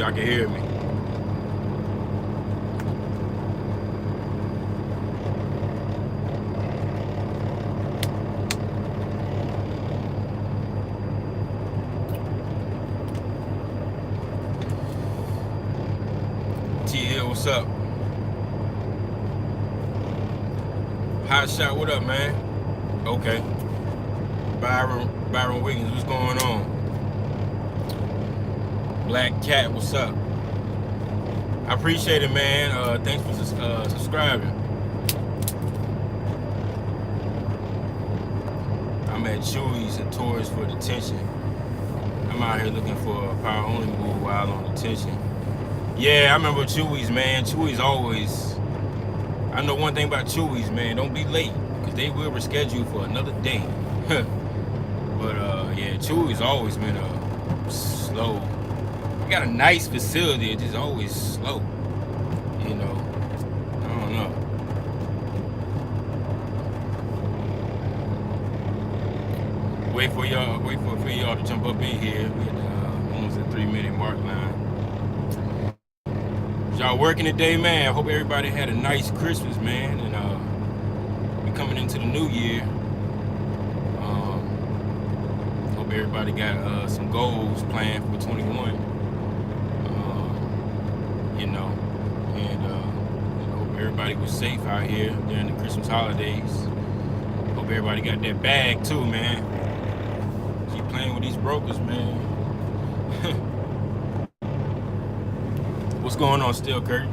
y'all can hear me. T-Hill, what's up? Hot Shot, what up, man? Okay. Byron Wiggins, what's going on? Black Cat, what's up? I appreciate it, man. Thanks for subscribing. I'm at Chewy's and Toys for detention. I'm out here looking for a power only move while on detention. Yeah, I remember Chewy's, man. Chewy's always. I know one thing about Chewy's, man. Don't be late, because they will reschedule for another day. But yeah, Chewy's always been slow. You got a nice facility, it's just always slow. You know, I don't know. Wait for y'all to jump up in here. We're almost at 3-minute mark now. Y'all working today, man. I hope everybody had a nice Christmas, man, and we're coming into the new year. Hope everybody got some goals planned for 21. You know, and hope everybody was safe out here during the Christmas holidays. Hope everybody got that bag too, man. Keep playing with these brokers, man. What's going on still, Kurt?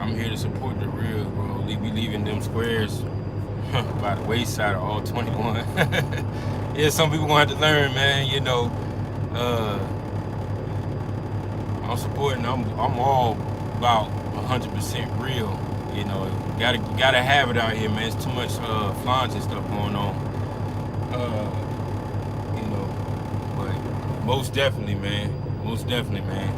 I'm here to support the real, bro. We leaving them squares by the wayside of all 21. Yeah, some people gonna have to learn, man. You know, I'm supporting. I'm all about 100% real. You know, gotta have it out here, man. It's too much flaunting stuff going on. You know, but most definitely, man. Most definitely, man.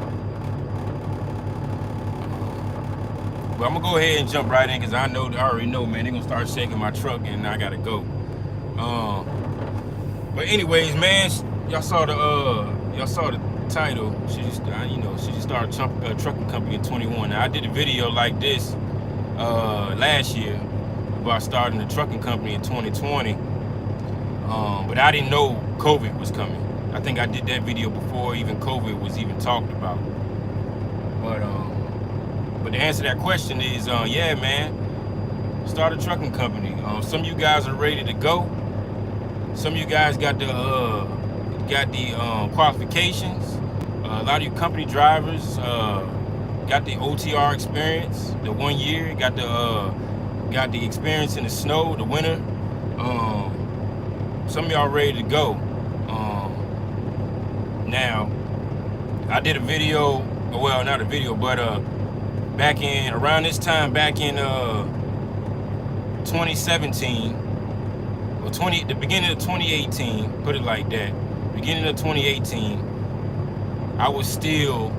But I'm gonna go ahead and jump right in, because I already know, man. They're gonna start shaking my truck, and I gotta go. But anyways, man, y'all saw the title. She just started a trucking company in 21. Now, I did a video like this last year about starting a trucking company in 2020. But I didn't know COVID was coming. I think I did that video before even COVID was even talked about. But to answer that question is, yeah, man, start a trucking company. Some of you guys are ready to go. Some of you guys got the qualifications. A lot of you company drivers got the OTR experience, the 1 year. Got the experience in the snow, the winter. Some of y'all ready to go. Now, I did a video. Well, not a video, but back in around this time, back in 2017. The beginning of 2018, put it like that. Beginning of 2018, I was still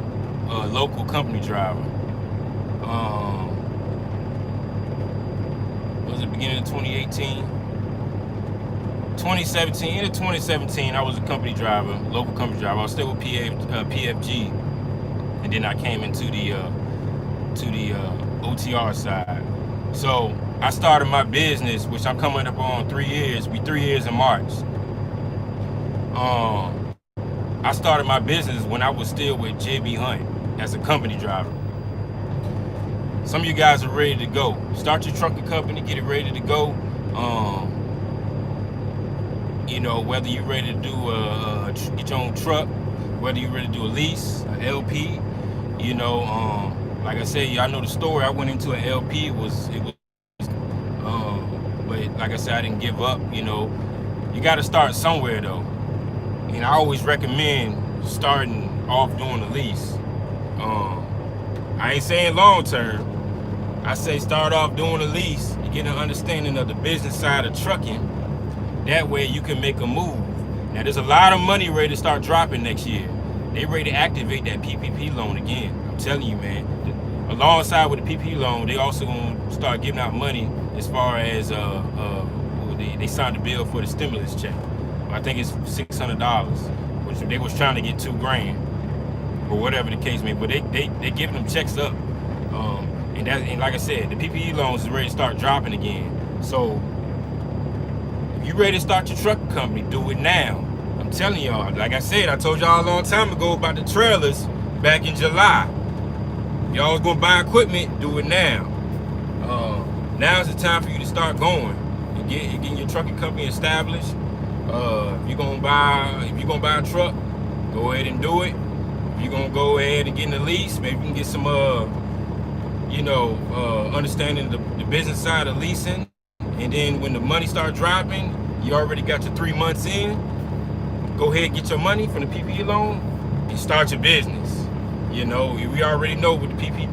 a local company driver. Was it beginning of 2018? 2017, into 2017, I was a company driver, local company driver. I was still with PFG, and then I came into the OTR side. So I started my business, which I'm coming up on 3 years. We 3 years in March. I started my business when I was still with JB Hunt as a company driver. Some of you guys are ready to go. Start your trucking company, get it ready to go. You know, whether you're ready to do get your own truck, whether you're ready to do a lease, an LP. You know, like I said, y'all know the story. I went into an LP. It was. But like I said, I didn't give up. You know, you got to start somewhere though. And I always recommend starting off doing a lease. I ain't saying long term. I say start off doing a lease. You get an understanding of the business side of trucking. That way you can make a move. Now there's a lot of money ready to start dropping next year. They ready to activate that PPP loan again. I'm telling you, man. Alongside with the PPP loan, they also gonna start giving out money as far as they signed the bill for the stimulus check. I think it's $600, which they was trying to get $2,000 or whatever the case may be. But they giving them checks up, and like I said, the PPP loans is ready to start dropping again. So if you ready to start your trucking company, do it now. I'm telling y'all, like I said, I told y'all a long time ago about the trailers back in July. Y'all was gonna buy equipment, do it now. Now's the time for you to start going and getting your trucking company established. If you're gonna buy a truck, go ahead and do it. If you're gonna go ahead and get in the lease, maybe you can get some understanding the business side of leasing. And then when the money starts dropping, you already got your 3 months in. Go ahead and get your money from the PPP loan and start your business. You know, we already know with the PPP,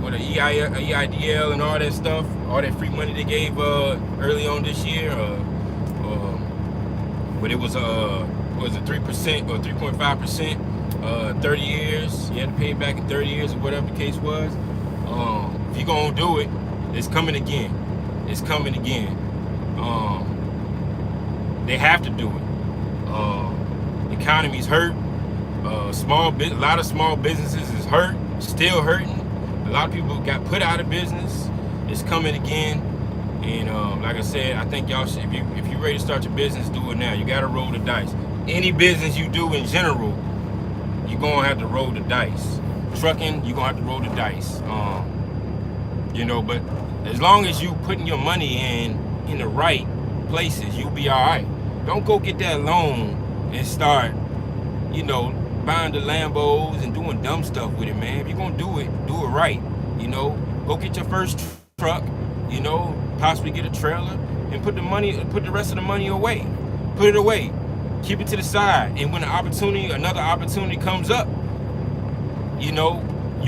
with the EIDL and all that stuff, all that free money they gave early on this year. But it was it 3% or 3.5%, 30 years. You had to pay it back in 30 years or whatever the case was. If you're gonna do it, it's coming again. It's coming again. They have to do it. The economy's hurt. A lot of small businesses is hurt, still hurting. A lot of people got put out of business. It's coming again. And like I said, I think y'all should, if you're ready to start your business, do it now. You gotta roll the dice. Any business you do in general, you're gonna have to roll the dice. Trucking, you're gonna have to roll the dice. But as long as you putting your money in the right places, you'll be all right. Don't go get that loan and start, buying the Lambos and doing dumb stuff with it, man. If you're gonna do it right. Go get your first truck, possibly get a trailer and put the rest of the money away. Put it away. Keep it to the side. And when another opportunity comes up, you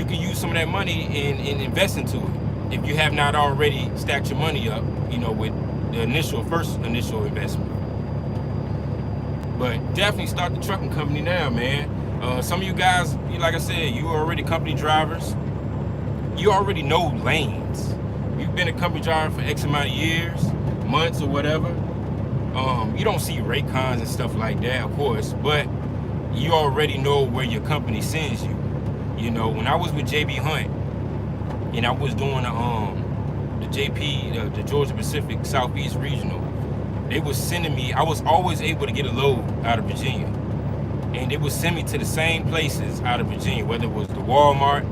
can use some of that money and invest into it. If you have not already stacked your money up, with the first initial investment. But definitely start the trucking company now, man. Some of you guys, like I said, you are already company drivers. You already know lanes. You've been a company driver for X amount of years, months or whatever. You don't see rate cons and stuff like that, of course, but you already know where your company sends you. When I was with JB Hunt and I was doing the JP, the Georgia Pacific Southeast Regional, they was sending me, I was always able to get a load out of Virginia. And they would send me to the same places out of Virginia, whether it was the Walmart,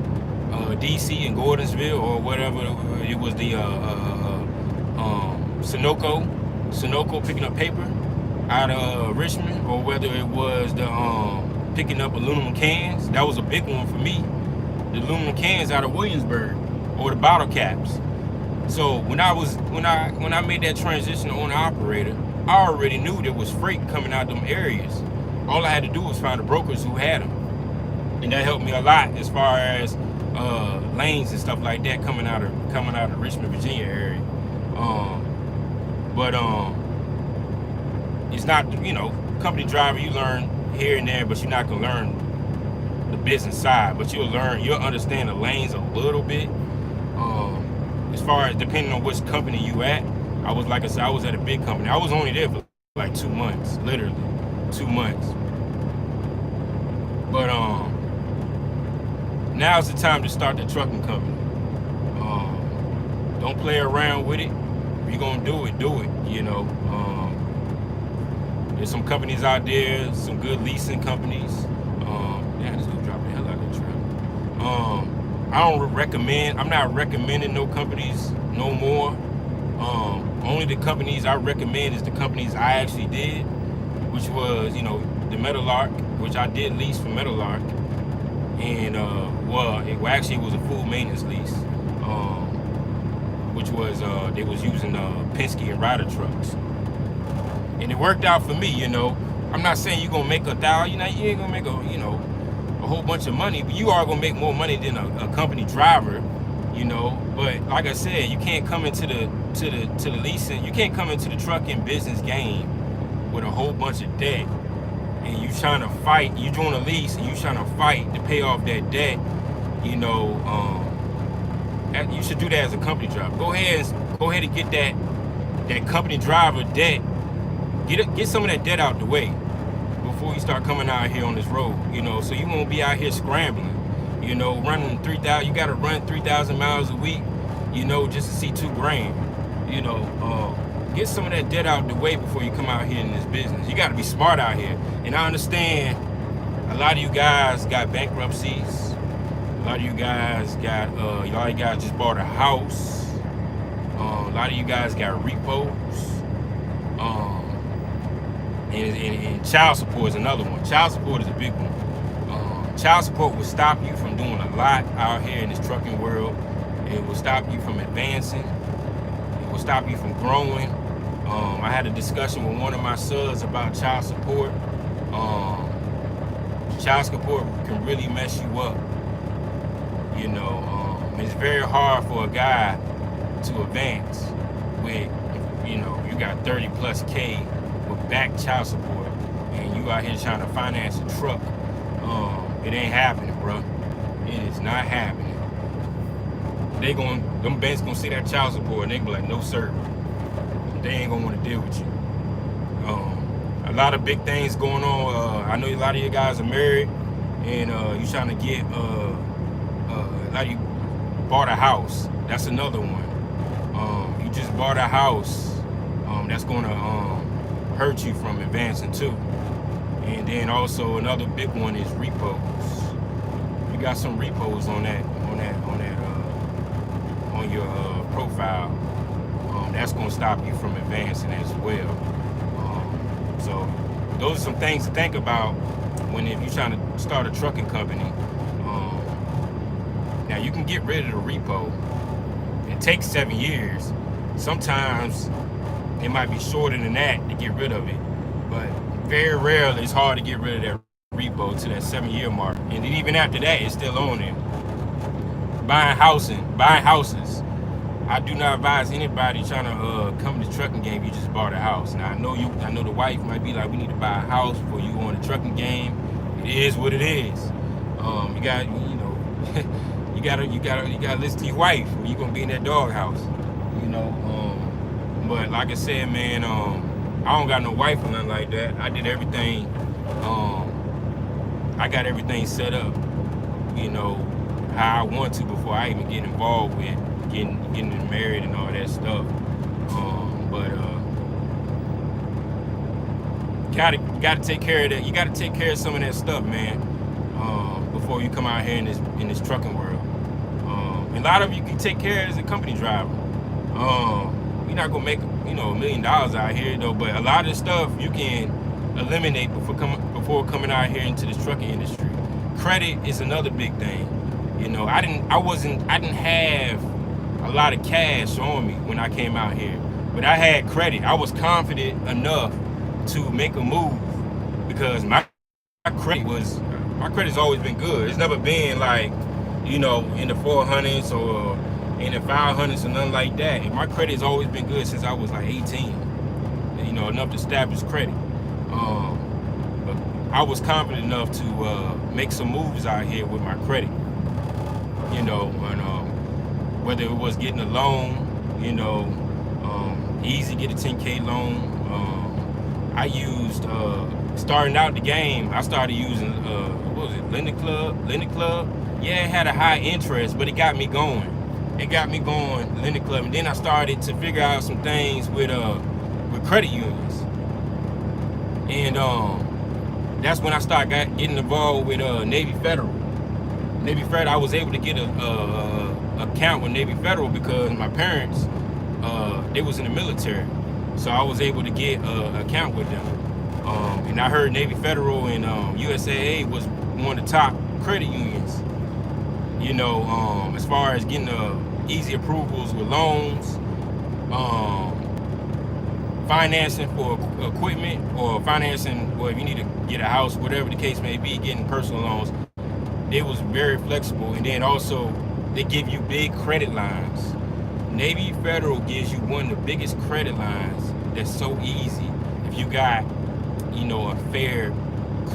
DC and Gordonsville, or whatever, it was the Sunoco picking up paper out of Richmond, or whether it was the picking up aluminum cans. That was a big one for me. The aluminum cans out of Williamsburg, or the bottle caps. So when I made that transition to owner operator, I already knew there was freight coming out of them areas. All I had to do was find the brokers who had them, and that helped me a lot as far as lanes and stuff like that coming out of Richmond, Virginia area. But it's not, company driver, you learn here and there, but you're not gonna learn the business side. But you'll understand the lanes a little bit. As far as depending on which company you at, I was at a big company. I was only there for like 2 months, literally 2 months. But now's the time to start the trucking company. Don't play around with it. If you're gonna do it, do it. There's some companies out there, some good leasing companies. This gonna drop the hell out of the truck. I'm not recommending no companies no more. Only the companies I recommend is the companies I actually did, which was, the Metal Arc, which I did lease for Metal Arc. And, it was a full maintenance lease, which was, they was using Penske and Ryder trucks. And it worked out for me, I'm not saying you're going to make $1,000, you ain't going to make a whole bunch of money, but you are going to make more money than a company driver, But like I said, you can't come into the leasing, you can't come into the trucking business game with a whole bunch of debt, and you trying to fight. You doing a lease and you trying to fight to pay off that debt. You should do that as a company driver. Go ahead and get that company driver debt, get some of that debt out the way before you start coming out here on this road, so you won't be out here scrambling, running 3,000. You got to run 3,000 miles a week, just to see $2,000. Get some of that debt out the way before you come out here in this business. You got to be smart out here. And I understand a lot of you guys got bankruptcies. A lot of you guys got, y'all guys just bought a house. A lot of you guys got repos. And child support is another one. Child support is a big one. Child support will stop you from doing a lot out here in this trucking world. It will stop you from advancing. It will stop you from growing. I had a discussion with one of my sons about child support. Child support can really mess you up. It's very hard for a guy to advance with, you got 30 plus K with back child support, and you out here trying to finance a truck. It ain't happening, bro. It is not happening. Them banks gonna see that child support and they be like, no sir. They ain't gonna want to deal with you. A lot of big things going on. I know a lot of you guys are married, and you trying to get a lot of you bought a house. That's another one. You just bought a house. That's gonna hurt you from advancing too. And then also another big one is repos. You got some repos on your profile. That's gonna stop you from advancing as well. So those are some things to think about if you're trying to start a trucking company. Now you can get rid of the repo. It takes 7 years. Sometimes it might be shorter than that to get rid of it, but very rarely it's hard to get rid of that repo to that 7-year mark. And then even after that, it's still on there. Buying houses. I do not advise anybody trying to come to the trucking game. You just bought a house. Now I know the wife might be like, we need to buy a house before you go on the trucking game. It is what it is. You got you gotta listen to your wife when you gonna be in that doghouse. But like I said, man, I don't got no wife or nothing like that. I did everything. I got everything set up, how I want to before I even get involved with getting married and all that stuff. You gotta take care of that. You gotta take care of some of that stuff, man, before you come out here in this trucking world. And a lot of you can take care as a company driver. You're not gonna make $1 million out here though, but a lot of stuff you can eliminate before coming out here into this trucking industry. Credit is another big thing. I didn't have a lot of cash on me when I came out here, but I had credit. I was confident enough to make a move because my credit's always been good. It's never been like, in the 400s or in the 500s or nothing like that. And my credit's always been good since I was like 18. Enough to establish credit. But I was confident enough to make some moves out here with my credit. And whether it was getting a loan, easy get a 10K loan. I used starting out the game. I started using what was it, Lending Club. Yeah, it had a high interest, but it got me going. Lending Club, and then I started to figure out some things with credit unions, and that's when I started getting involved with Navy Federal. I was able to get a account with Navy Federal because my parents they was in the military, so I was able to get an account with them. And I heard Navy Federal and USAA was one of the top credit unions. As far as getting easy approvals with loans, financing for equipment, or financing, if you need to get a house, whatever the case may be, getting personal loans. It was very flexible, and then also they give you big credit lines. Navy Federal gives you one of the biggest credit lines that's so easy if you got, a fair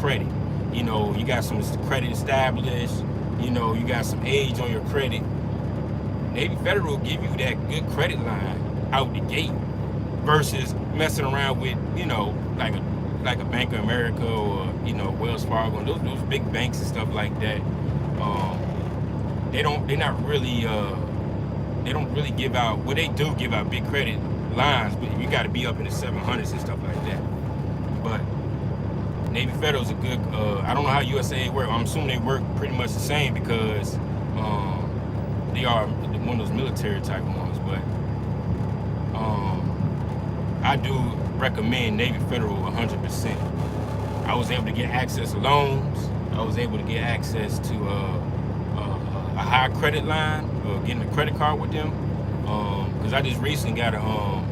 credit. You got some credit established, you got some age on your credit. Navy Federal give you that good credit line out the gate. versus messing around with, like a Bank of America or, Wells Fargo, and those big banks and stuff like that. They don't really give out, well, they do give out big credit lines, but you got to be up in the 700s and stuff like that. But Navy Federal's a good, I don't know how USAA work. I'm assuming they work pretty much the same because they are one of those military type ones. But I do recommend Navy Federal 100%. I was able to get access to loans. I was able to get access to a high credit line, getting a credit card with them. Because I just recently got a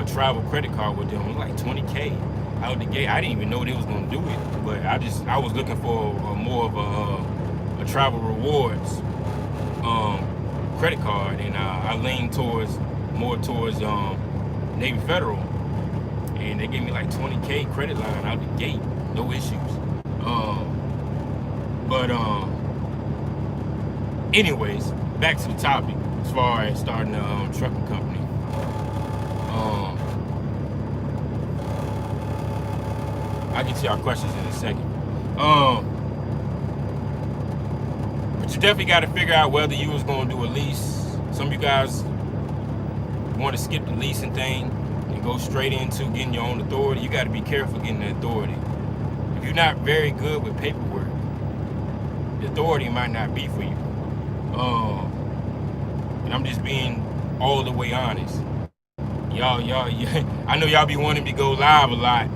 travel credit card with them. It was like $20K out the gate. I didn't even know they was gonna do it, but I was looking for more of a travel rewards credit card, and I leaned more towards Navy Federal, and they gave me like $20K credit line out the gate, no issues. But anyways, back to the topic as far as starting a trucking company. I'll get to y'all questions in a second. But you definitely got to figure out whether you was going to do a lease. Some of you guys want to skip the leasing thing and go straight into getting your own authority. You got to be careful getting the authority. If you're not very good with paperwork, the authority might not be for you. And I'm just being all the way honest. Y'all, I know y'all be wanting me to go live a lot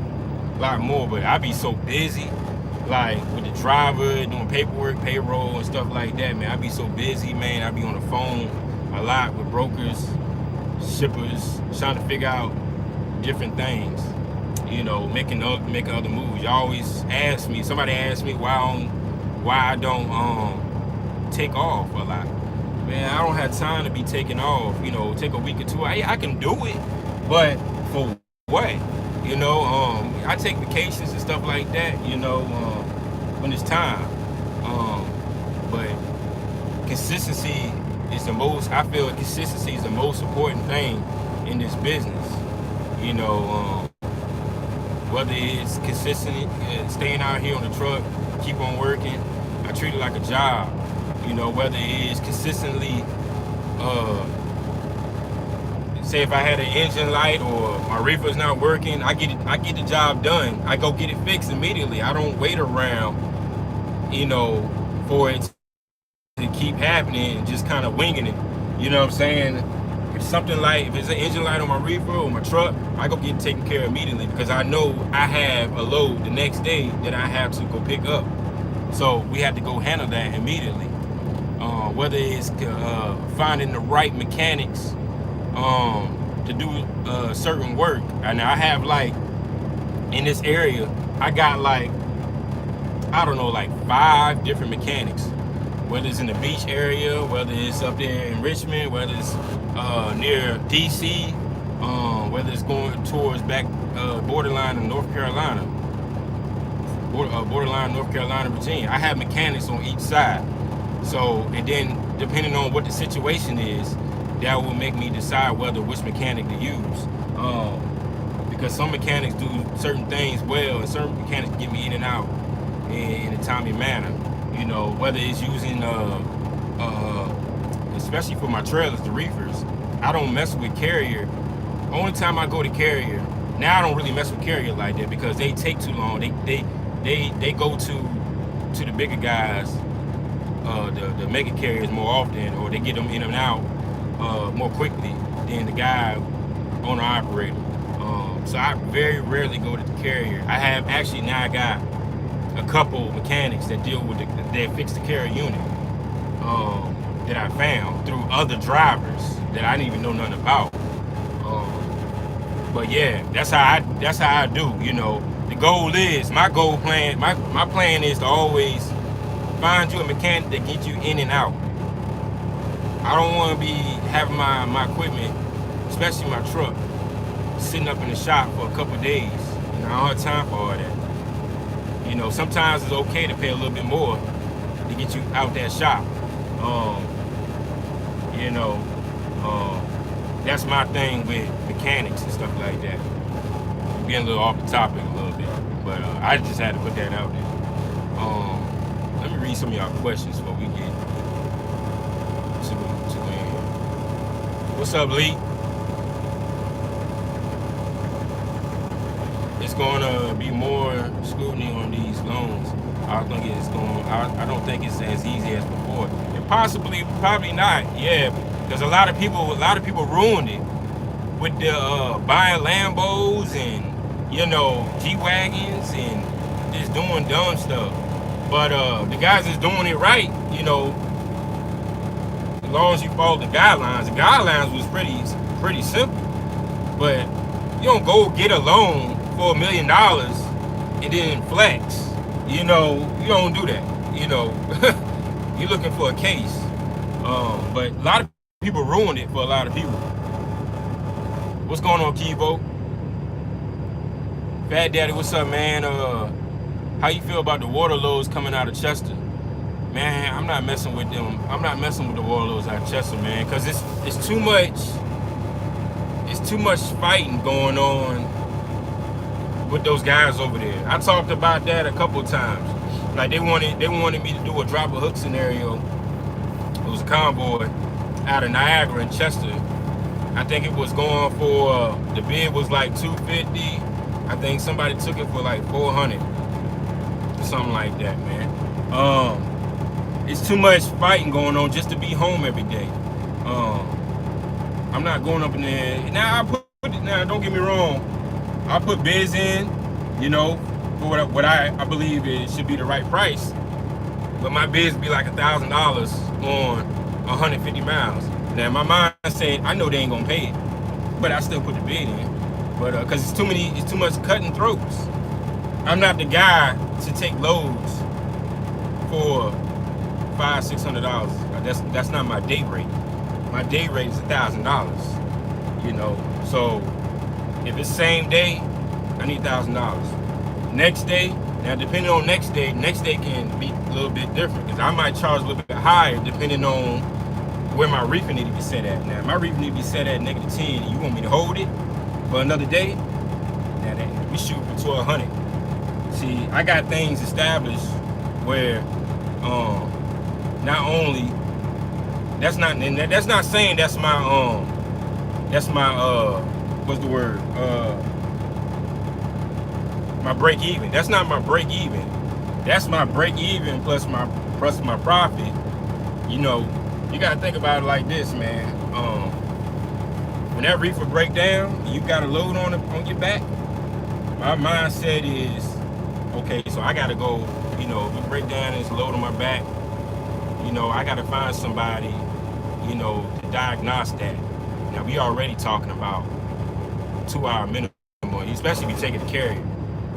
more, but I be so busy, like with the driver, doing paperwork, payroll, and stuff like that, man. I be so busy, man. I be on the phone a lot with brokers, shippers, trying to figure out different things, making other moves. Y'all always ask me, somebody asked me why I don't take off a lot. Man, I don't have time to be taking off, take a week or two. I can do it, but for what? I take vacations and stuff like that, when it's time. But consistency is I feel consistency is the most important thing in this business. Whether it's consistent, staying out here on the truck, keep on working. I treat it like a job. Whether it's consistently, say if I had an engine light or my reefer's not working, I get the job done. I go get it fixed immediately. I don't wait around, for it to keep happening and just kind of winging it. You know what I'm saying? If it's an engine light on my reefer or my truck, I go get it taken care of immediately because I know I have a load the next day that I have to go pick up. So we have to go handle that immediately. Whether it's finding the right mechanics to do certain work. And I have in this area, I got 5 different mechanics. Whether it's in the beach area, whether it's up there in Richmond, whether it's near DC, whether it's going towards back borderline in North Carolina, borderline North Carolina, Virginia. I have mechanics on each side. So, and then depending on what the situation is, that will make me decide which mechanic to use. Because some mechanics do certain things well, and certain mechanics get me in and out in a timely manner. Whether it's using, especially for my trailers, the reefers, I don't mess with Carrier. Only time I go to Carrier, now I don't really mess with Carrier like that because they take too long. They go to the bigger guys, the mega carriers more often, or they get them in and out more quickly than the guy owner operator. So I very rarely go to the Carrier. I got a couple mechanics that that fix the Carrier unit that I found through other drivers that I didn't even know nothing about. But yeah, that's how I do. The goal is my plan is to always find you a mechanic that gets you in and out. I don't want to be having my equipment, especially my truck, sitting up in the shop for a couple of days. I don't have time for all that. Sometimes it's okay to pay a little bit more to get you out that shop. that's my thing with mechanics and stuff like that. Getting a little off the topic a little bit, but I just had to put that out there. Let me read some of y'all questions before we get to end. What's up, Lee? It's going to be more scrutiny on these loans. I think it's going. I don't think it's as easy as before. And probably not. Yeah, because a lot of people ruined it with the buying Lambos and G-Wagons and just doing dumb stuff. But the guys that's doing it right, as long as you follow the guidelines was pretty simple. But you don't go get a loan for $1 million and then flex. You don't do that. You're looking for a case. But a lot of people ruined it for a lot of people. What's going on, Kivo? Fat Daddy, what's up, man? How you feel about the Waterloos coming out of Chester? Man, I'm not messing with them. I'm not messing with the Waterloos out of Chester, man, because it's too much. It's too much fighting going on with those guys over there. I talked about that a couple of times. Like they wanted me to do a drop a hook scenario. It was a convoy out of Niagara and Chester. I think it was going for the bid was like $250. I think somebody took it for like $400, something like that, man. It's too much fighting going on just to be home every day. I'm not going up in there. Now don't get me wrong. I put bids in, for what I believe it should be the right price. But my bids be like $1,000 on 150 miles. Now my mind saying I know they ain't gonna pay it, but I still put the bid in. But cause it's too much cutting throats. I'm not the guy to take loads for $500-600. That's not my day rate. My day rate is $1,000. So if it's same day, I need $1,000. Next day, now depending on next day can be a little bit different because I might charge a little bit higher depending on where my reefer need to be set at. Now my reefer need to be set at -10. And you want me to hold it for another day? Now we shoot for 1,200. See, I got things established where not only that's not saying that's my what's the word? My break even. That's not my break even. That's my break even plus my profit. You gotta think about it like this, man. When that reefer break down, you got a load on your back. My mindset is, okay, so I gotta go. If it break down and it's a load on my back, I gotta find somebody, to diagnose that. Now we already talking about 2-hour minimum, especially if you take it to carrier.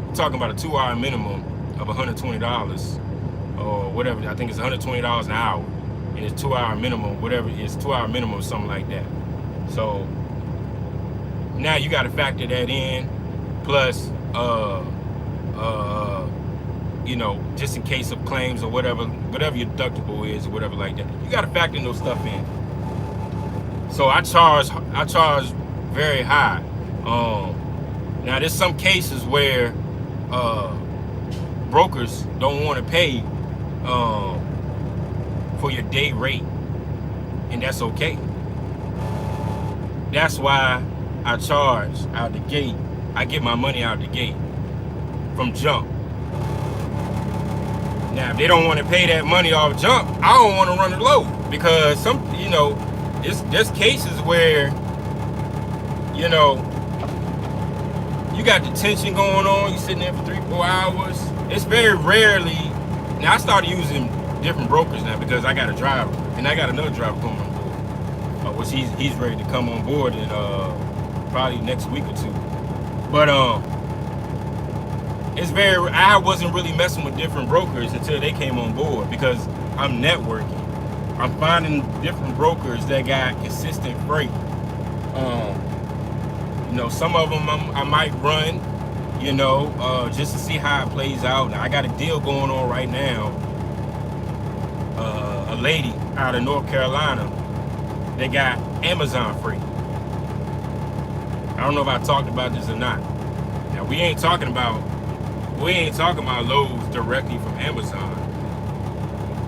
We're talking about a 2-hour minimum of $120 or whatever. I think it's $120 an hour, and it's 2-hour minimum, whatever it is, 2-hour minimum, something like that. So now you got to factor that in, plus just in case of claims or whatever your deductible is or whatever like that. You got to factor those stuff in. So I charge very high. Now there's some cases where brokers don't want to pay for your day rate, and that's okay. That's why I charge out the gate. I get my money out the gate from jump. Now if they don't want to pay that money off jump, I don't want to run it low, because there's cases where you got detention going on, you sitting there for 3-4 hours. It's very rarely. Now I started using different brokers now because I got a driver, and I got another driver coming on board, which he's ready to come on board in probably next week or two. But I wasn't really messing with different brokers until they came on board, because I'm networking. I'm finding different brokers that got consistent freight. Some of them I might run, just to see how it plays out. Now, I got a deal going on right now. A lady out of North Carolina, they got Amazon freight. I don't know if I talked about this or not. Now we ain't talking about loads directly from Amazon.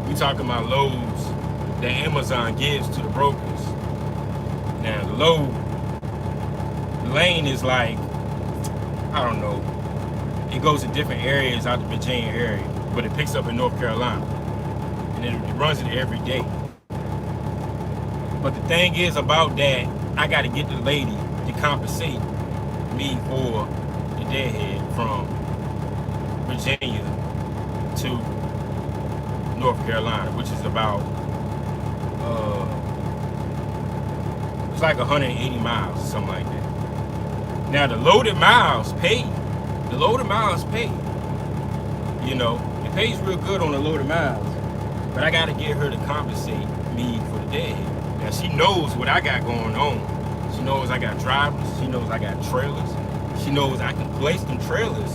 We talking about loads that Amazon gives to the brokers. Now the load lane is like, I don't know, it goes to different areas out the Virginia area, but it picks up in North Carolina, and it runs it every day. But the thing is about that, I got to get the lady to compensate me for the deadhead from Virginia to North Carolina, which is about it's like 180 miles or something like that. Now the loaded miles pay. The loaded miles pay. You know, it pays real good on the loaded miles. But I gotta get her to compensate me for the deadhead. Now she knows what I got going on. She knows I got drivers. She knows I got trailers. She knows I can place them trailers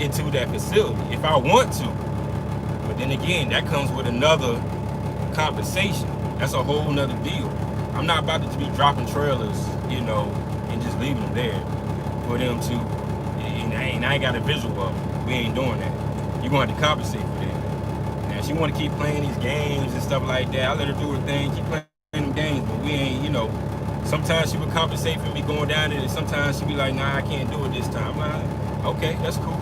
into that facility if I want to. But then again, that comes with another compensation. That's a whole nother deal. I'm not about to be dropping trailers, you know, and just leaving them there for them to, and I ain't got a visual of it. We ain't doing that. You're going to have to compensate for that. Now, she want to keep playing these games and stuff like that. I let her do her thing, keep playing them games, but we ain't, you know, sometimes she would compensate for me going down there, and sometimes she'd be like, nah, I can't do it this time. I'm like, okay, that's cool.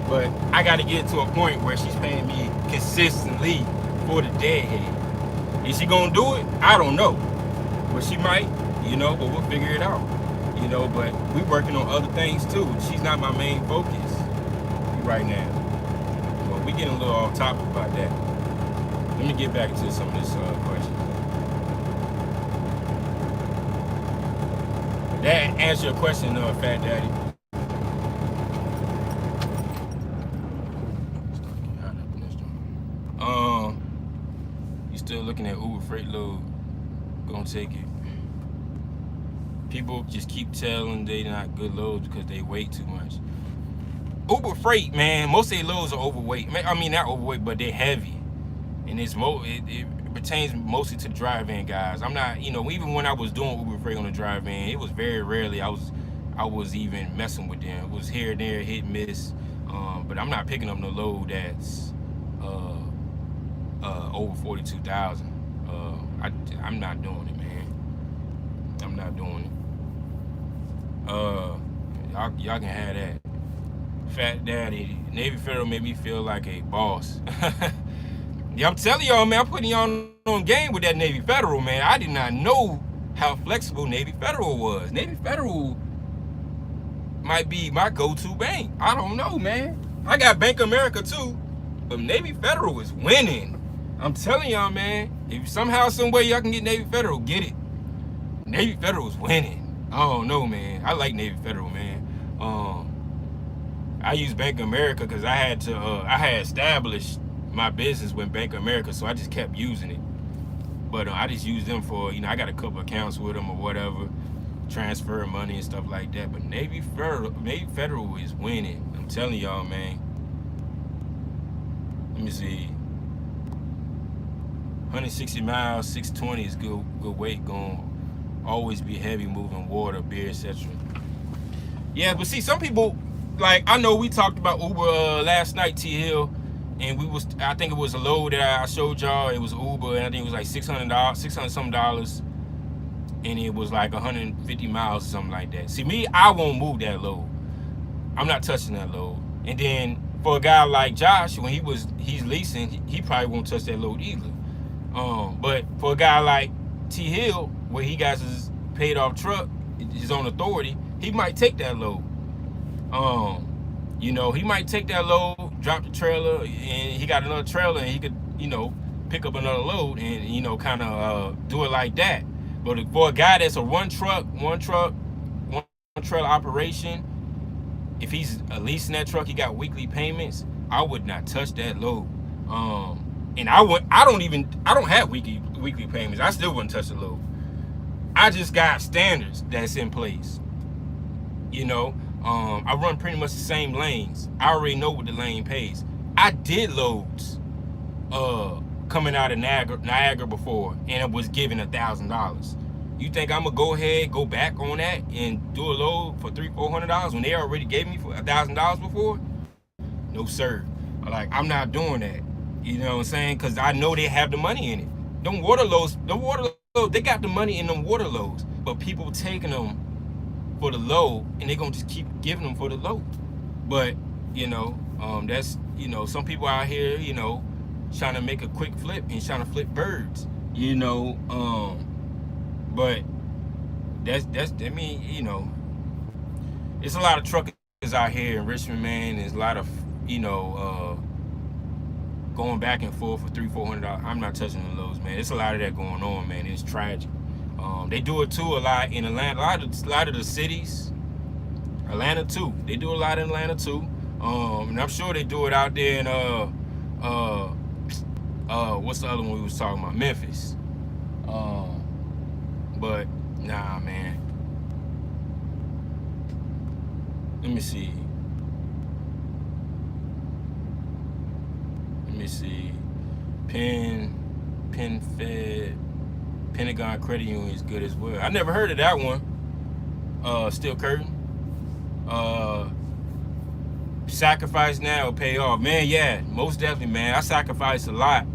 But I got to get to a point where she's paying me consistently for the deadhead. Is she going to do it? I don't know. But she might, you know, but we'll figure it out. You know, but we working on other things too. She's not my main focus right now. But we getting a little off topic about that. Let me get back into some of this question. That answer your question, Fat Daddy. You still looking at Uber freight load? Gonna take it. People just keep telling they not good loads because they weigh too much. Uber freight, man, most of their loads are overweight. I mean, not overweight, but they're heavy, and it pertains mostly to the drive-in guys. I'm not, you know, even when I was doing Uber freight on the drive-in, it was very rarely I was even messing with them. It was here and there, hit and miss. But I'm not picking up no load that's over 42,000. I'm not doing it, man. I'm not doing it. Y'all can have that. Fat Daddy, Navy Federal made me feel like a boss. Yeah, I'm telling y'all, man, I'm putting y'all on game with that Navy Federal, man. I did not know how flexible Navy Federal was. Navy Federal might be my go-to bank. I don't know, man. I got Bank of America too, but Navy Federal is winning. I'm telling y'all, man, if somehow, some way y'all can get Navy Federal, get it. Navy Federal is winning. I don't know, man. I like Navy Federal, man. I use Bank of America because I had established my business with Bank of America, so I just kept using it. But I just use them for, you know, I got a couple accounts with them or whatever, transfer money and stuff like that. But Navy Federal is winning. I'm telling y'all, man. Let me see. 160 miles, 620 is good weight. Going always be heavy moving water, beer, etc. Yeah, but see, some people, like, I know we talked about Uber last night, T Hill, and I think it was a load that I showed y'all. It was Uber, and I think it was like $600 something, and it was like 150 miles or something like that. See, me, I won't move that load. I'm not touching that load. And then for a guy like Josh, when he's leasing, he probably won't touch that load either. But for a guy like T Hill, where he got his paid off truck, his own authority, he might take that load. You know, he might take that load, drop the trailer, and he got another trailer, and he could, you know, pick up another load and, you know, kind of do it like that. But for a guy that's a one trailer operation, if he's leasing that truck, he got weekly payments, I would not touch that load. And I don't have weekly payments. I still wouldn't touch the load. I just got standards that's in place. You know, I run pretty much the same lanes. I already know what the lane pays. I did loads coming out of Niagara before, and it was given $1,000. You think I'm gonna go back on that and do a load for $300-400 when they already gave me for $1,000 before? No sir. Like, I'm not doing that. You know what I'm saying? Because I know they have the money in it. Them water loads, they got the money in them water loads, but people taking them for the load, and they gonna just keep giving them for the load. But that's some people out here, trying to make a quick flip and trying to flip birds. But that's I mean, it's a lot of truckers out here in Richmond, man. There's a lot of going back and forth for $300-400. I'm not touching the loads, man. It's a lot of that going on, man. It's tragic. They do it too a lot in Atlanta. A lot of the cities, Atlanta too. They do a lot in Atlanta too. And I'm sure they do it out there in what's the other one we was talking about? Memphis. But nah, man. Let me see. Pentagon Credit Union is good as well. I never heard of that one. Steel Curtain. Sacrifice now, pay off. Man, yeah, most definitely, man. I sacrificed a lot,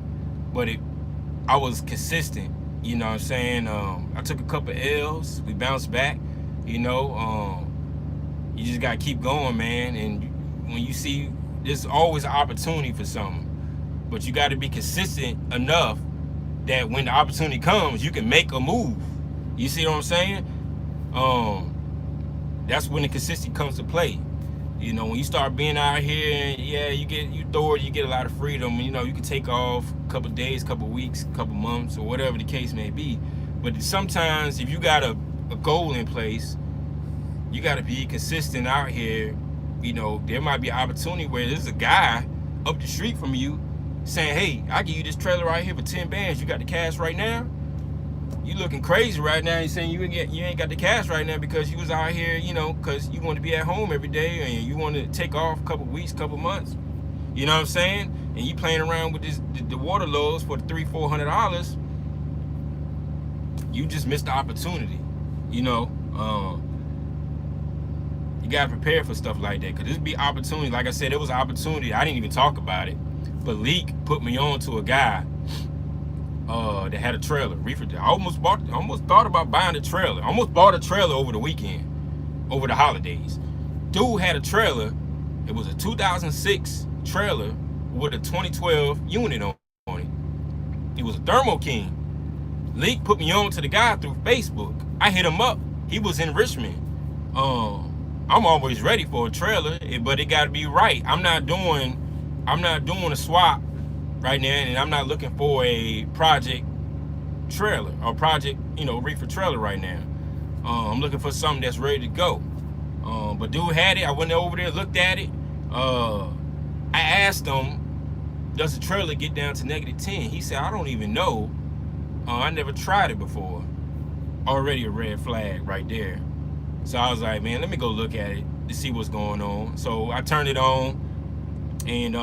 but I was consistent. You know what I'm saying? I took a couple L's. We bounced back. You just gotta keep going, man. And when you see, there's always an opportunity for something, but you got to be consistent enough that when the opportunity comes, you can make a move. You see what I'm saying? That's when the consistency comes to play. When you start being out here, yeah, you get a lot of freedom. You can take off a couple days, couple weeks, couple months, or whatever the case may be. But sometimes if you got a goal in place, you got to be consistent out here. There might be an opportunity where there's a guy up the street from you saying, hey, I'll give you this trailer right here for 10 bands. You got the cash right now? You looking crazy right now. You're saying you ain't got the cash right now because you was out here, because you want to be at home every day and you want to take off a couple weeks, couple months. You know what I'm saying? And you playing around with the water loads for $300-400. You just missed the opportunity. You gotta prepare for stuff like that, because this be opportunity. Like I said, it was an opportunity. I didn't even talk about it, but Leak put me on to a guy that had a trailer, reefer. I almost thought about buying a trailer. I almost bought a trailer over the weekend, over the holidays. Dude had a trailer. It was a 2006 trailer with a 2012 unit on it. It was a Thermo King. Leak put me on to the guy through Facebook. I hit him up. He was in Richmond. I'm always ready for a trailer, but it got to be right. I'm not doing a swap right now, and I'm not looking for a project trailer or project, reefer trailer right now. I'm looking for something that's ready to go. But dude had it. I went over there, looked at it. I asked him, does the trailer get down to -10? He said, I don't even know. I never tried it before. Already a red flag right there. So I was like, man, let me go look at it to see what's going on. So I turned it on, and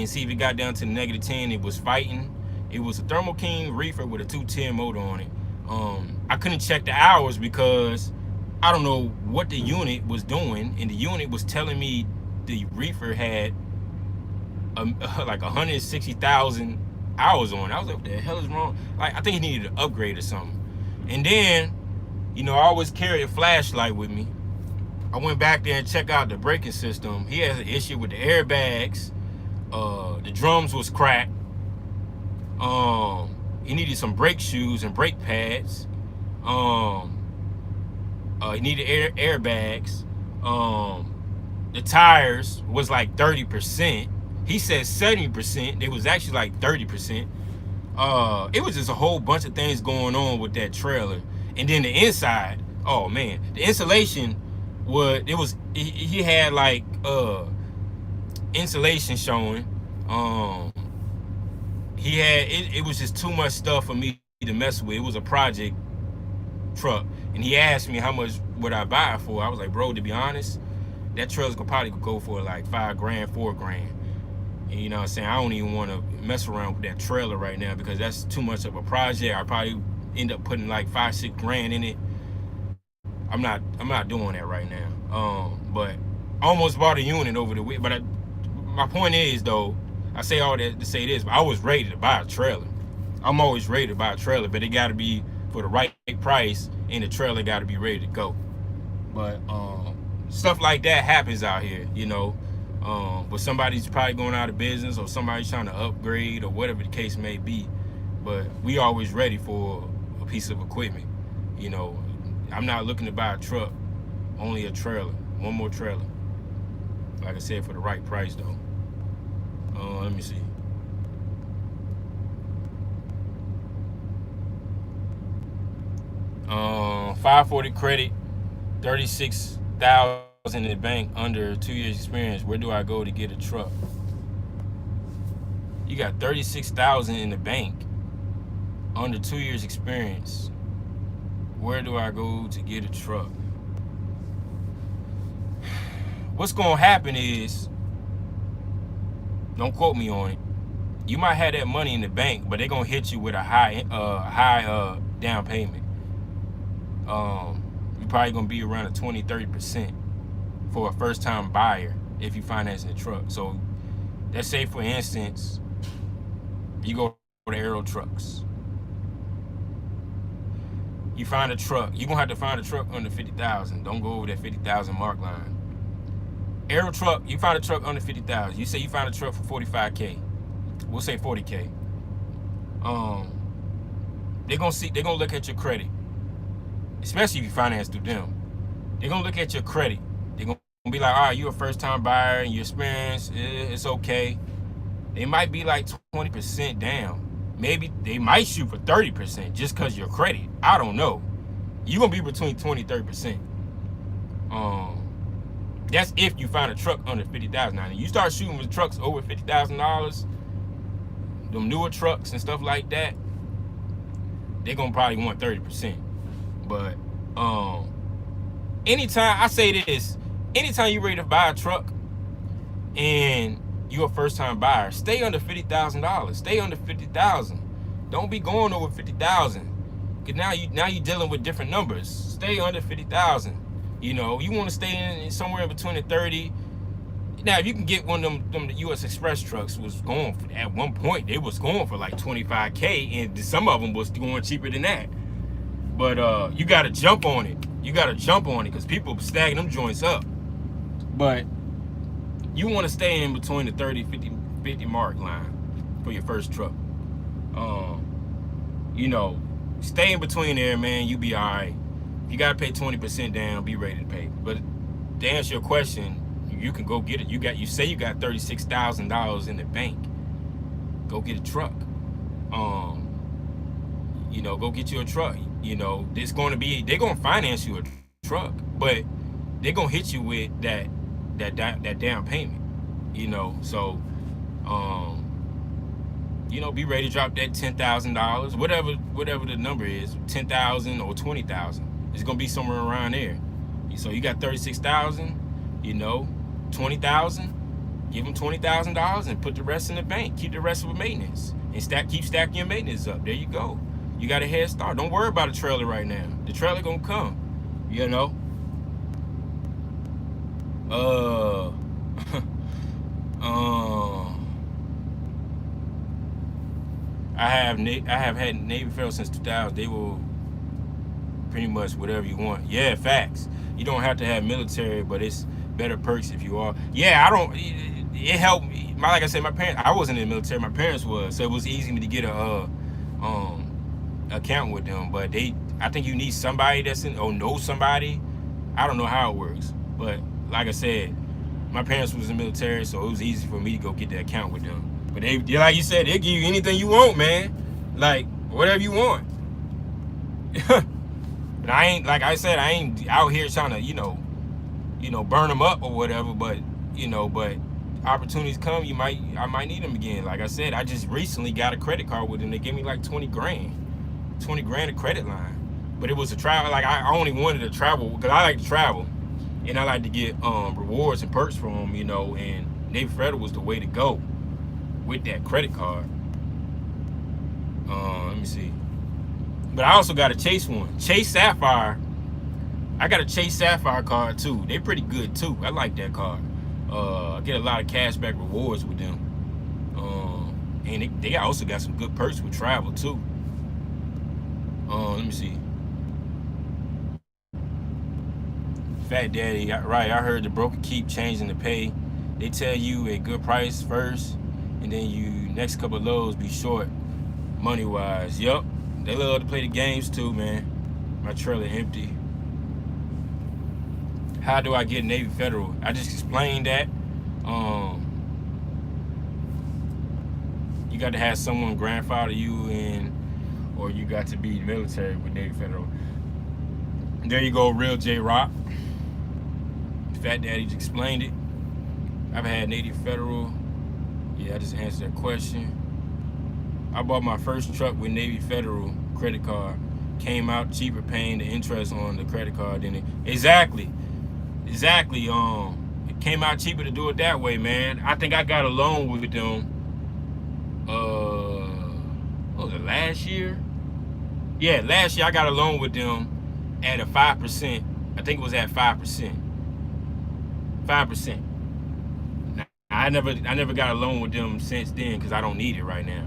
see if it got down to -10. It was fighting. It was a Thermo King reefer with a 210 motor on it. I couldn't check the hours because I don't know what the unit was doing, and the unit was telling me the reefer had like 160,000 hours on it. I was like, what the hell is wrong? Like, I think he needed an upgrade or something. And then, I always carry a flashlight with me. I went back there and checked out the braking system. He has an issue with the airbags. The drums was cracked. He needed some brake shoes and brake pads. He needed airbags. The tires was like 30%. He said 70%. It was actually like 30%. It was just a whole bunch of things going on with that trailer. And then the inside, oh man, the insulation he had like insulation showing. He had it was just too much stuff for me to mess with. It was a project truck, and he asked me how much would I buy it for. I was like, bro, to be honest, that trailer's gonna probably go for like $5 grand, $4 grand. And you know what I'm saying? I don't even want to mess around with that trailer right now because that's too much of a project. I probably end up putting like 5-6 grand in it. I'm not doing that right now. But I almost bought a unit over the week. But my point is though, I say all that to say this, but I was ready to buy a trailer. I'm always ready to buy a trailer, but it got to be for the right price, and the trailer got to be ready to go. But stuff like that happens out here, you know. But somebody's probably going out of business, or somebody's trying to upgrade, or whatever the case may be. But we always ready for a piece of equipment, you know. I'm not looking to buy a truck, only a trailer, one more trailer. Like I said, for the right price though. Let me see. $540 credit, 36,000 in the bank, under 2 years experience. Where do I go to get a truck? You got 36,000 in the bank, under 2 years experience. Where do I go to get a truck? What's gonna happen is, don't quote me on it, you might have that money in the bank, but they're gonna hit you with a high down payment. You're probably gonna be around a 20-30% for a first-time buyer if you financing a truck. So let's say, for instance, you go to Aero Trucks. You find a truck. You're gonna have to find a truck under 50,000. Don't go over that 50,000 mark line. Aero Truck, you find a truck under 50,000. You say you find a truck for 45K. We'll say 40K. They're gonna look at your credit, especially if you finance through them. They're gonna look at your credit. They're gonna be like, all right, you're a first-time buyer and your experience, it's okay. They might be like 20% down. Maybe they might shoot for 30% just because your credit. I don't know. You're gonna be between 20-30%. That's if you find a truck under 50,000. Now, you start shooting with trucks over $50,000, them newer trucks and stuff like that, they're gonna probably want 30%. But anytime, I say this, anytime you're ready to buy a truck and you're a first-time buyer, stay under $50,000. Stay under 50,000. Don't be going over 50,000. Cause now you're dealing with different numbers. Stay under 50,000. You know, you want to stay in somewhere in between the 30. Now, if you can get one of them U.S. Express trucks, was going for, at one point they was going for like 25K, and some of them was going cheaper than that. But you got to jump on it. You got to jump on it because people snagging them joints up. But you want to stay in between the 30, 50 mark line for your first truck. You know, stay in between there, man. You be all right. You got to pay 20% down. Be ready to pay. But to answer your question, you can go get it. You say you got $36,000 in the bank. Go get a truck. You know, go get you a truck. You know, they're gonna finance you a truck, but they're gonna hit you with that down payment. You know, so you know, be ready to drop that $10,000, whatever the number is, 10,000 or 20,000. It's gonna be somewhere around there. So you got 36,000. You know, 20,000. Give them $20,000 and put the rest in the bank. Keep the rest with maintenance and keep stacking your maintenance up. There you go. You got a head start. Don't worry about a trailer right now. The trailer gonna come. You know. I have had Navy Federal since 2000. They will pretty much whatever you want. Yeah, facts. You don't have to have military, but it's better perks if you are. Yeah, I don't. It helped me. Like I said, my parents. I wasn't in the military. My parents was, so it was easy to get a account with them. But I think you need somebody that's in or know somebody. I don't know how it works, but like I said, my parents was in the military, so it was easy for me to go get the account with them. But they, like you said, they give you anything you want, man. Like whatever you want. But I ain't, like I said, I ain't out here trying to, you know, burn them up or whatever. But but opportunities come, I might need them again. Like I said, I just recently got a credit card with them. They gave me like 20 grand a credit line. But it was a travel. Like I only wanted to travel because I like to travel, and I like to get rewards and perks from them. And Navy Federal was the way to go. with that credit card. Let me see. But I also got a Chase one. Chase Sapphire. I got a Chase Sapphire card too. They're pretty good too. I like that card. I get a lot of cashback rewards with them. And they also got some good perks with travel too. Let me see. Fat Daddy, right? I heard the broker keep changing the pay. They tell you a good price first, and then you next couple of loads be short money wise. Yup, they love to play the games too, man. My trailer empty. How do I get Navy Federal? I just explained that. You got to have someone grandfather you in, or you got to be military with Navy Federal. There you go, Real J Rock. Fat Daddy just explained it. I've had Navy Federal. Yeah, I just answered that question. I bought my first truck with Navy Federal credit card. Came out cheaper paying the interest on the credit card than it. Exactly. It came out cheaper to do it that way, man. I think I got a loan with them. What was it, last year? Yeah, last year I got a loan with them at a 5%. I think it was at 5%. 5%. I never got a loan with them since then because I don't need it right now.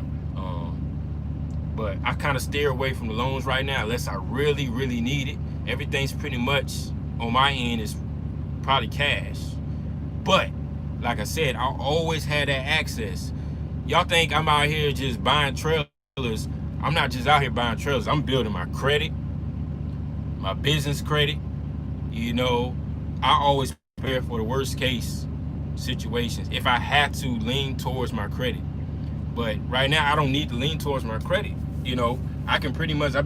But I kind of steer away from the loans right now unless I really, really need it. Everything's pretty much on my end is probably cash. But like I said, I always had that access. Y'all think I'm out here just buying trailers. I'm not just out here buying trailers. I'm building my credit, my business credit. You know, I always prepare for the worst case situations if I have to lean towards my credit. But right now I don't need to lean towards my credit. You know, I can pretty much, I'm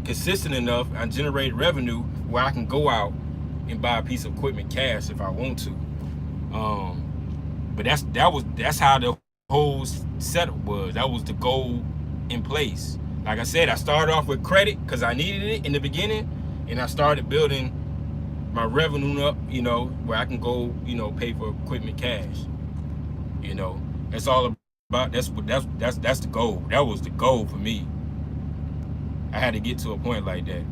consistent enough, I generate revenue where I can go out and buy a piece of equipment cash if I want to. But that's how the whole setup was. That was the goal in place. Like I said, I started off with credit because I needed it in the beginning, and I started building my revenue up, you know, where I can go, you know, pay for equipment cash. You know, that's all about. That's the goal. That was the goal for me. I had to get to a point like that.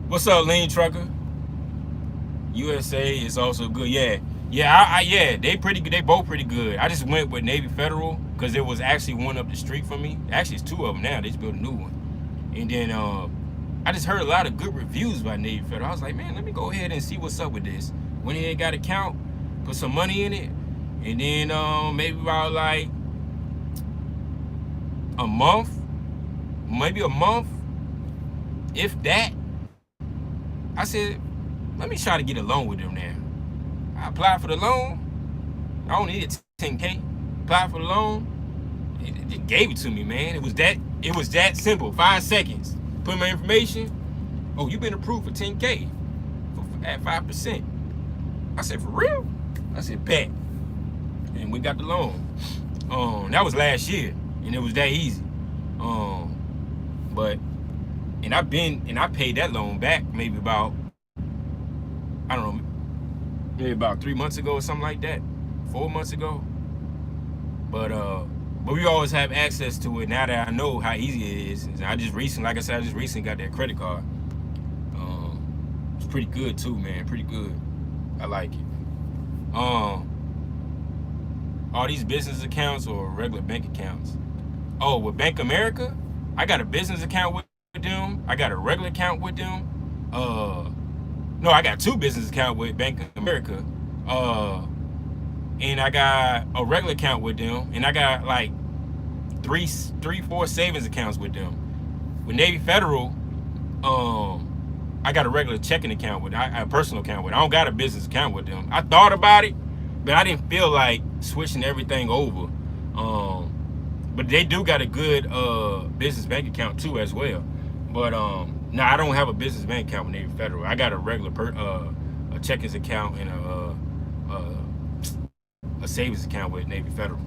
What's up, Lean Trucker? USA is also good. Yeah, they pretty good. They both pretty good. I just went with Navy Federal because there was actually one up the street from me. Actually, it's two of them now. They just built a new one. And then I just heard a lot of good reviews about Navy Federal. I was like, man, let me go ahead and see what's up with this. Went ahead, got an account, put some money in it, and then maybe about like a month, if that, I said, let me try to get a loan with them now. I applied for the loan. I only needed 10K. Applied for the loan. It gave it to me, man. It was that simple. 5 seconds. Put in my information. Oh, you've been approved for 10K at 5%. I said, for real? I said, bet. And we got the loan. That was last year, and it was that easy. I paid that loan back maybe about, I don't know, maybe about 3 months ago or something like that, 4 months ago. But we always have access to it now that I know how easy it is. And I just recently got that credit card. It's pretty good too, man. Pretty good. I like it. Are these business accounts or regular bank accounts? Oh, with Bank America, I got a business account with them. I got a regular account with them. No, I got 2 business accounts with Bank of America. And I got a regular account with them. And I got like 4 savings accounts with them. With Navy Federal, I got a regular checking account with, a personal account with. I don't got a business account with them. I thought about it, but I didn't feel like switching everything over. But they do got a good business bank account too as well. But no, I don't have a business bank account with Navy Federal. I got a regular a checkings account and a savings account with Navy Federal.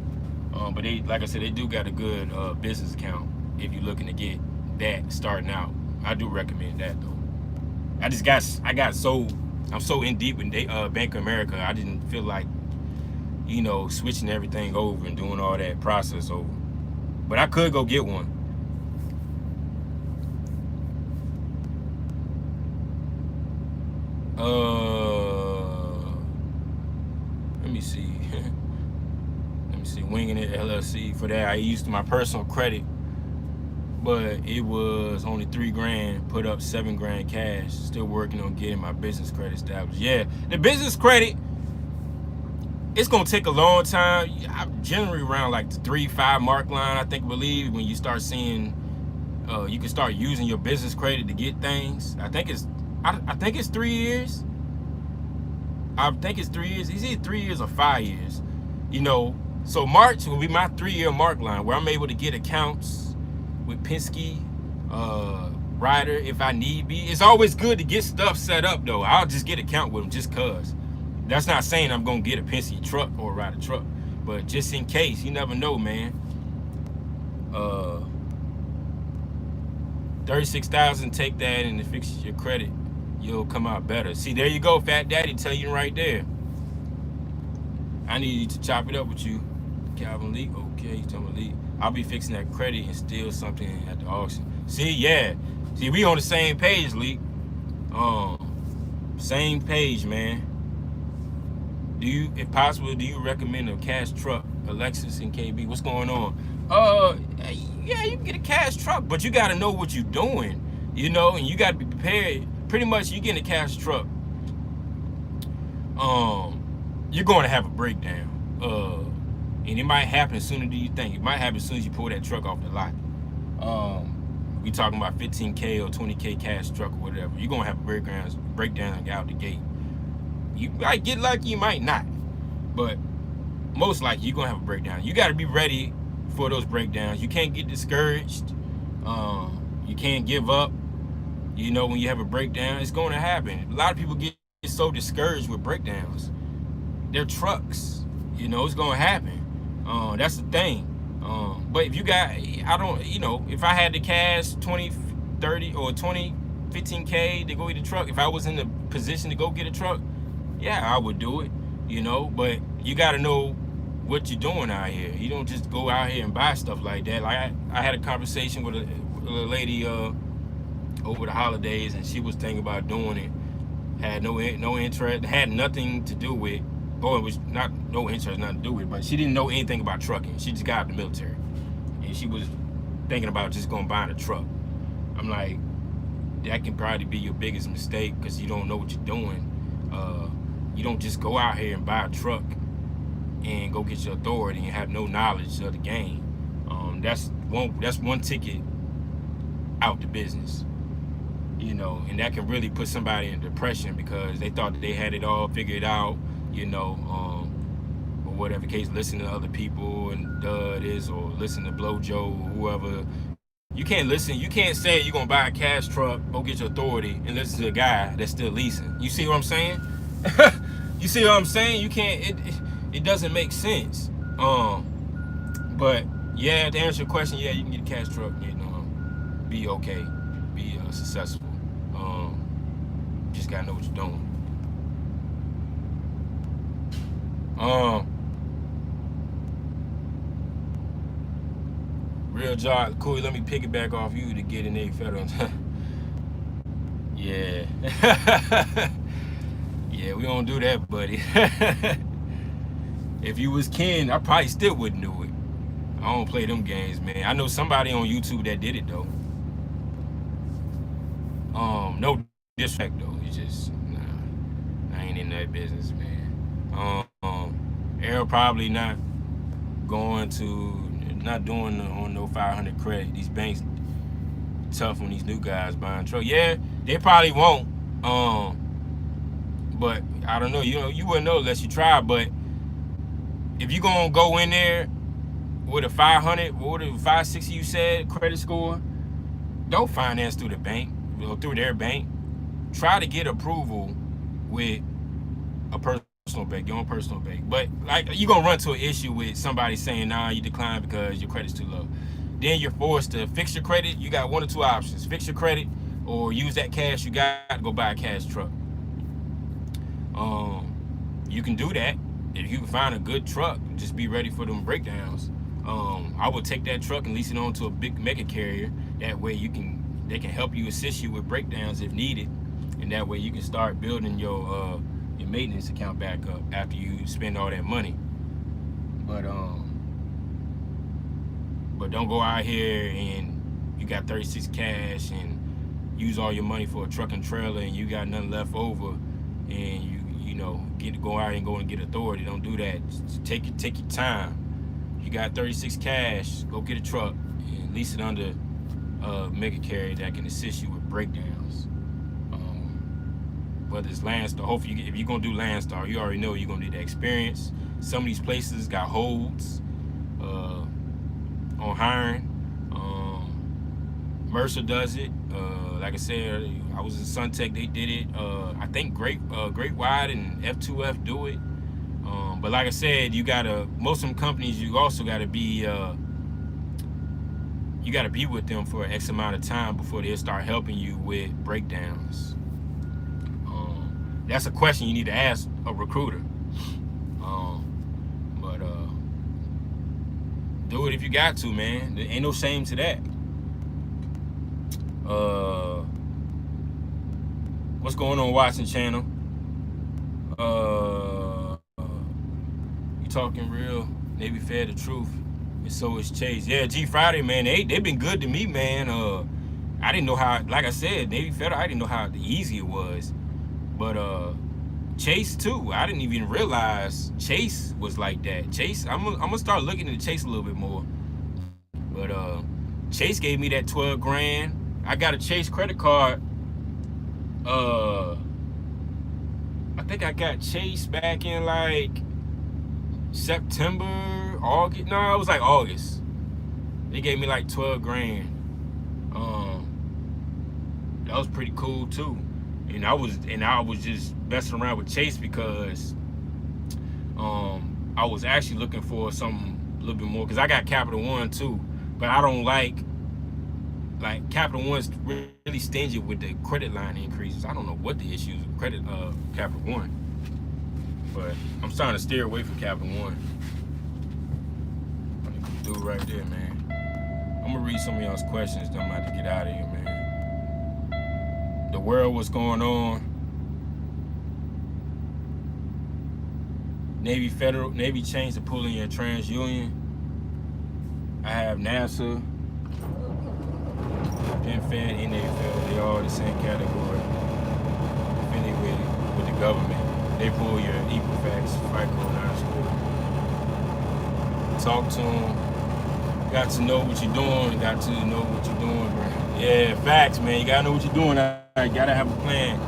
But they, like I said, they do got a good business account if you're looking to get that starting out. I do recommend that though. I got so I'm so in deep with Bank of America. I didn't feel like, switching everything over and doing all that process over. But I could go get one. Let me see. Let me see. Winging It LLC. For that, I used my personal credit, but it was only $3,000. Put up $7,000 cash. Still working on getting my business credit established. Yeah, the business credit, it's gonna take a long time. I'm generally around like the 3-5 mark line. I believe when you start seeing, you can start using your business credit to get things. I think it's 3 years. I think it's 3 years. It's either 3 years or 5 years. So March will be my 3-year mark line where I'm able to get accounts with Penske, Ryder if I need be. It's always good to get stuff set up though. I'll just get account with them just cause. That's not saying I'm gonna get a Penske truck or a Ryder truck, but just in case, you never know, man. 36,000, take that and it fixes your credit. You'll come out better. See, there you go, Fat Daddy, tell you right there. I need to chop it up with you, Calvin Lee. Okay, you tell me Lee. I'll be fixing that credit and steal something at the auction. See, yeah. See, we on the same page, Lee. Same page, man. If possible, do you recommend a cash truck, a Lexus and KB? What's going on? Yeah, you can get a cash truck, but you got to know what you're doing, and you got to be prepared. Pretty much, you get a cash truck, you're going to have a breakdown, and it might happen sooner than you think. It might happen as soon as you pull that truck off the lot. We talking about 15K or 20K cash truck or whatever. You're going to have a breakdown out the gate. You might get lucky, you might not, but most likely you're going to have a breakdown. You got to be ready for those breakdowns. You can't get discouraged. You can't give up. When you have a breakdown, it's going to happen. A lot of people get so discouraged with breakdowns. They're trucks. It's going to happen. That's the thing. But if you got, if I had the cash 20, 30, or 20, 15K to go get a truck, if I was in the position to go get a truck, yeah, I would do it, but you got to know what you're doing out here. You don't just go out here and buy stuff like that. Like I had a conversation with a lady over the holidays, and she was thinking about doing it. Had no interest, had nothing to do with, or it was not no interest, nothing to do with it, but she didn't know anything about trucking. She just got out of the military, and she was thinking about just going buying a truck. I'm like, that can probably be your biggest mistake because you don't know what you're doing. You don't just go out here and buy a truck and go get your authority and have no knowledge of the game. That's one ticket out the business, and that can really put somebody in depression because they thought that they had it all figured out, or whatever case, listen to other people and this, or listen to Blow Joe or whoever. You can't listen. You can't say you're gonna buy a cash truck, go get your authority, and listen to a guy that's still leasing. You see what I'm saying? You see what I'm saying? You can't. It doesn't make sense. But yeah, to answer your question, yeah, you can get a cash truck and be okay, be successful. Just gotta know what you're doing. Real job, Cooley. Let me piggyback off you to get in a federal. Yeah. Yeah, we don't do that, buddy. If you was Ken, I probably still wouldn't do it. I don't play them games, man. I know somebody on YouTube that did it though. No disrespect though. It's just I ain't in that business, man. Errol probably not doing on no 500 credit. These banks tough on these new guys buying truck. Yeah, they probably won't. But I don't know. You wouldn't know unless you try. But if you gonna go in there with a 500, what was it, 560 you said credit score, don't finance through the bank or through their bank. Try to get approval with a personal bank, your own personal bank. But like you're gonna run to an issue with somebody saying, nah, you decline because your credit's too low. Then you're forced to fix your credit. You got one or two options: fix your credit or use that cash you got to go buy a cash truck. You can do that. If you can find a good truck, just be ready for them breakdowns. I would take that truck and lease it on to a big mega carrier. That way they can help you, assist you with breakdowns if needed, and that way you can start building your maintenance account back up after you spend all that money. But don't go out here and you got 36 cash and use all your money for a truck and trailer and you got nothing left over and you know go out and go and get authority. Don't do that. Just take your time. You got 36 cash, go get a truck and lease it under a mega carrier that can assist you with breakdowns. Whether it's Landstar, hopefully if you're gonna do Landstar, you already know you're gonna need the experience. Some of these places got holds on hiring. Mercer does it. Like I said, I was in Suntech, they did it. I think Great Wide and F2F do it. But like I said, most of them companies, you also gotta be with them for X amount of time before they start helping you with breakdowns. That's a question you need to ask a recruiter. But do it if you got to, man. There ain't no shame to that. What's going on, Watson channel? You talking real? Navy Fed the truth, and so is Chase. Yeah, G Friday, man. They been good to me, man. I didn't know how. Like I said, Navy Federal, I didn't know how easy it was. But Chase too. I didn't even realize Chase was like that. Chase, I'm gonna start looking into Chase a little bit more. But Chase gave me that 12 grand. I got a Chase credit card. I think I got Chase back in like September, August. No, it was like August. They gave me like 12 grand. That was pretty cool too. And I was just messing around with Chase because I was actually looking for something a little bit more, because I got Capital One too, but I don't like Capital One's really stingy with the credit line increases. I don't know what the issues with credit Capital One, but I'm starting to steer away from Capital One. Dude right there, man. I'm gonna read some of y'all's questions, then I'm about to get out of here, man. The world, what's going on? Navy changed the pooling and TransUnion. I have NASA, PenFed, and Navy Federal. They all the same category. Affiliated with the government. They pull your Equifax, FICO, non-score. Talk to them. Got to know what you're doing. Got to know what you're doing, bro. Yeah, facts, man. You gotta know what you're doing. I gotta have a plan.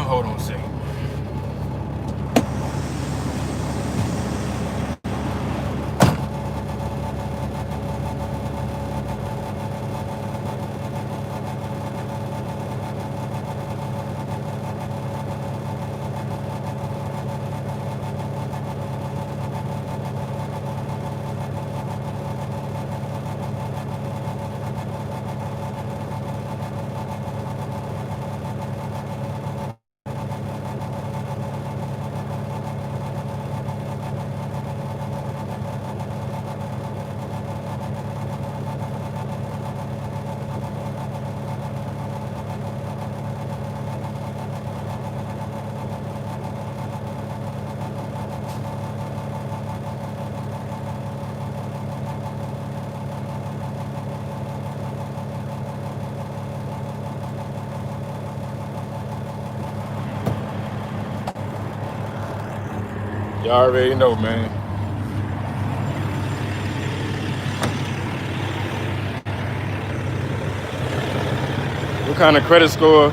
Hold on a second. Y'all already know, man. What kind of credit score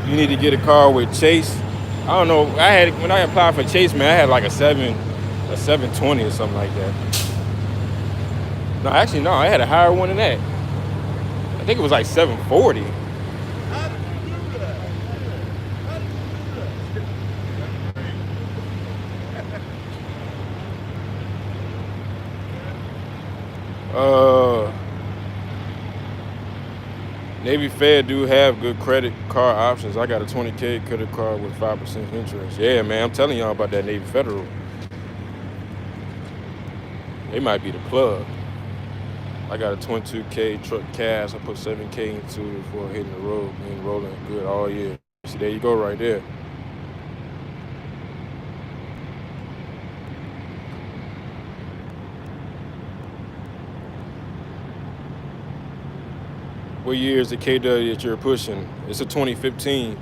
you need to get a car with Chase? I don't know. When I applied for Chase, man, I had like a 720 or something like that. No, actually, no, I had a higher one than that. I think it was like 740. Navy Fed do have good credit card options. I got a 20K credit card with 5% interest. Yeah, man, I'm telling y'all about that Navy Federal. They might be the plug. I got a 22K truck cash. I put 7K into it before hitting the road. Been rolling good all year. See, there you go right there. What year is the KW that you're pushing? It's a 2015.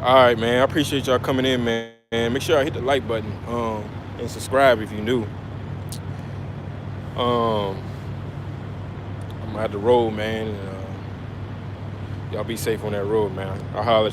All right, man. I appreciate y'all coming in, man. Make sure I hit the like button and subscribe if you're new. I'm at the road, man. And, y'all be safe on that road, man. I'll holler at you.